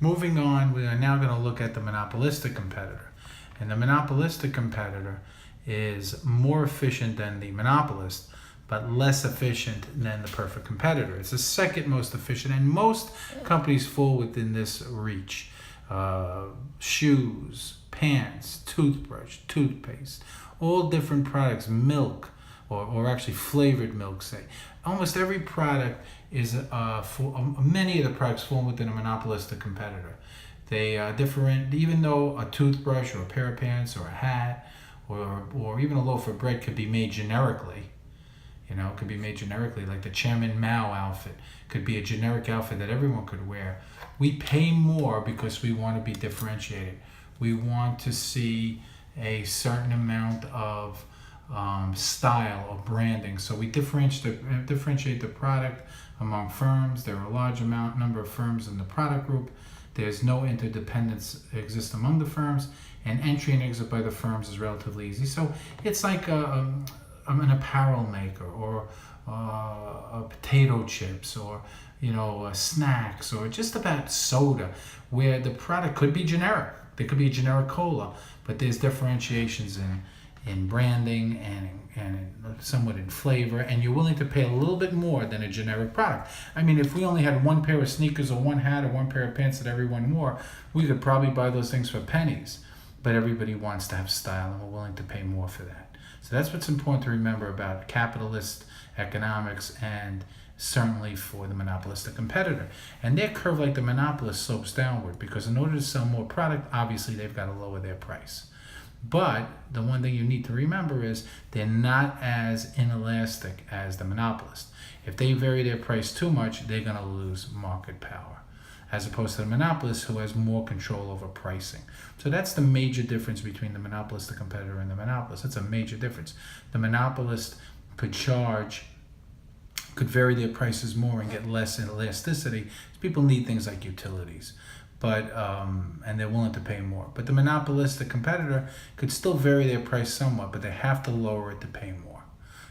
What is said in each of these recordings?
Moving on, we are now going to look at the monopolistic competitor. And the monopolistic competitor is more efficient than the monopolist, but less efficient than the perfect competitor. It's the second most efficient, and most companies fall within this reach. Shoes, pants, toothbrush, toothpaste, all different products, milk, or actually flavored milk, say. Almost every product is, many of the products fall within a monopolistic competitor. They different, even though a toothbrush or a pair of pants or a hat or even a loaf of bread could be made generically. It could be made generically, like the Chairman Mao outfit could be a generic outfit that everyone could wear. We pay more because we want to be differentiated. We want to see a certain amount of style or branding. So we differentiate the product among firms. There are a large number of firms in the product group. There's no interdependence exists among the firms, and entry and exit by the firms is relatively easy. So it's like an apparel maker, or potato chips, or snacks, or just about soda, where the product could be generic. There could be a generic cola, but there's differentiations in branding and somewhat in flavor, and you're willing to pay a little bit more than a generic product. I mean, if we only had one pair of sneakers or one hat or one pair of pants that everyone wore, we could probably buy those things for pennies. But everybody wants to have style, and we're willing to pay more for that. So that's what's important to remember about capitalist economics, and certainly for the monopolistic competitor. And their curve, like the monopolist, slopes downward, because in order to sell more product, obviously they've got to lower their price. But the one thing you need to remember is they're not as inelastic as the monopolist. If they vary their price too much, they're going to lose market power, as opposed to the monopolist, who has more control over pricing. So that's the major difference between the monopolistic competitor and the monopolist. That's a major difference. The monopolist could vary their prices more and get less elasticity. People need things like utilities, but and they're willing to pay more. But the monopolistic competitor could still vary their price somewhat, but they have to lower it to pay more.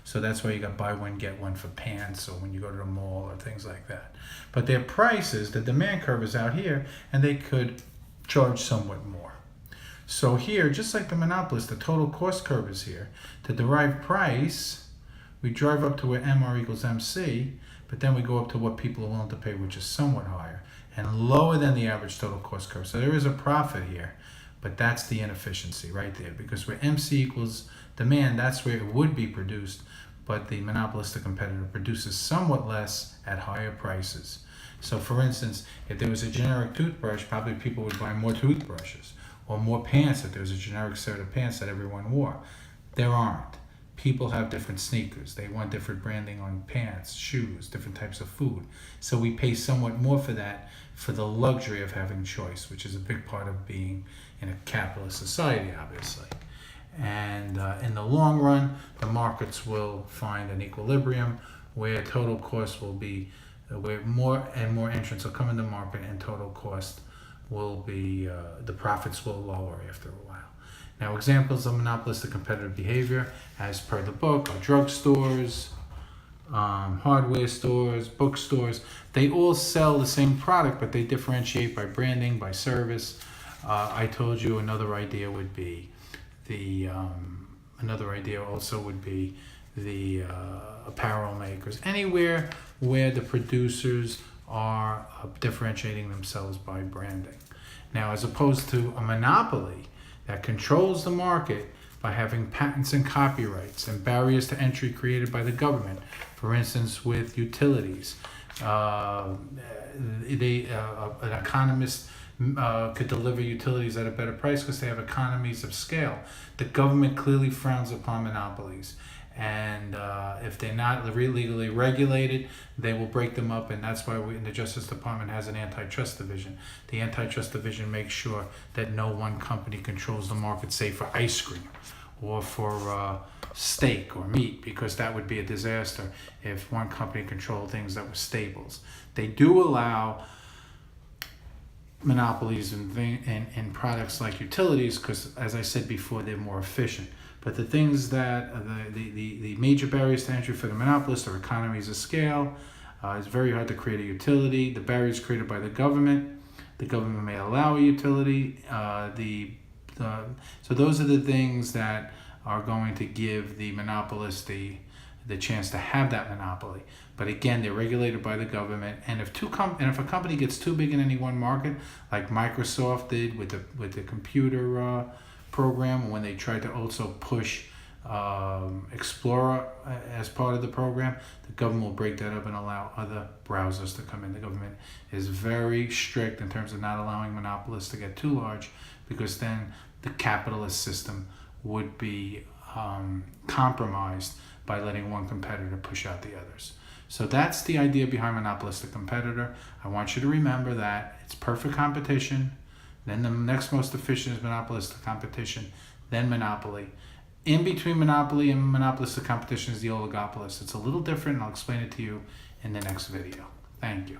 So that's why you got buy one, get one for pants, or when you go to the mall, or things like that. But their prices, the demand curve is out here, and they could charge somewhat more. So here, just like the monopolist, the total cost curve is here. To derive price, we drive up to where MR equals MC, but then we go up to what people are willing to pay, which is somewhat higher and lower than the average total cost curve. So there is a profit here, but that's the inefficiency right there, because where MC equals demand, that's where it would be produced, but the monopolistic competitor produces somewhat less at higher prices. So for instance, if there was a generic toothbrush, probably people would buy more toothbrushes, or more pants if there was a generic set of pants that everyone wore. There aren't. People have different sneakers. They want different branding on pants, shoes, different types of food. So we pay somewhat more for that, for the luxury of having choice, which is a big part of being in a capitalist society, obviously. And in the long run, the markets will find an equilibrium where total cost will be, where more and more entrants will come in the market, and total cost will be, the profits will lower after a while. Now, examples of monopolistic competitive behavior, as per the book, are drugstores, hardware stores, bookstores. They all sell the same product, but they differentiate by branding, by service. I told you another idea would be the apparel makers. Anywhere where the producers are differentiating themselves by branding. Now, as opposed to a monopoly that controls the market by having patents and copyrights and barriers to entry created by the government. For instance, with utilities, an economist could deliver utilities at a better price because they have economies of scale. The government clearly frowns upon monopolies. And if they're not legally regulated, they will break them up, and that's why the Justice Department has an antitrust division. The antitrust division makes sure that no one company controls the market, say for ice cream or for steak or meat, because that would be a disaster if one company controlled things that were staples. They do allow monopolies in products like utilities because, as I said before, they're more efficient. But the things that the major barriers to entry for the monopolists are economies of scale. It's very hard to create a utility. The barriers created by the government. The government may allow a utility. So those are the things that are going to give the monopolist the chance to have that monopoly. But again, they're regulated by the government. And if if a company gets too big in any one market, like Microsoft did with the computer program, when they tried to also push Explorer as part of the program, the government will break that up and allow other browsers to come in. The government is very strict in terms of not allowing monopolists to get too large, because then the capitalist system would be compromised by letting one competitor push out the others. So that's the idea behind monopolistic competitor. I want you to remember that it's perfect competition, then the next most efficient is monopolistic competition, then monopoly. In between monopoly and monopolistic competition is the oligopolist. It's a little different, and I'll explain it to you in the next video. Thank you.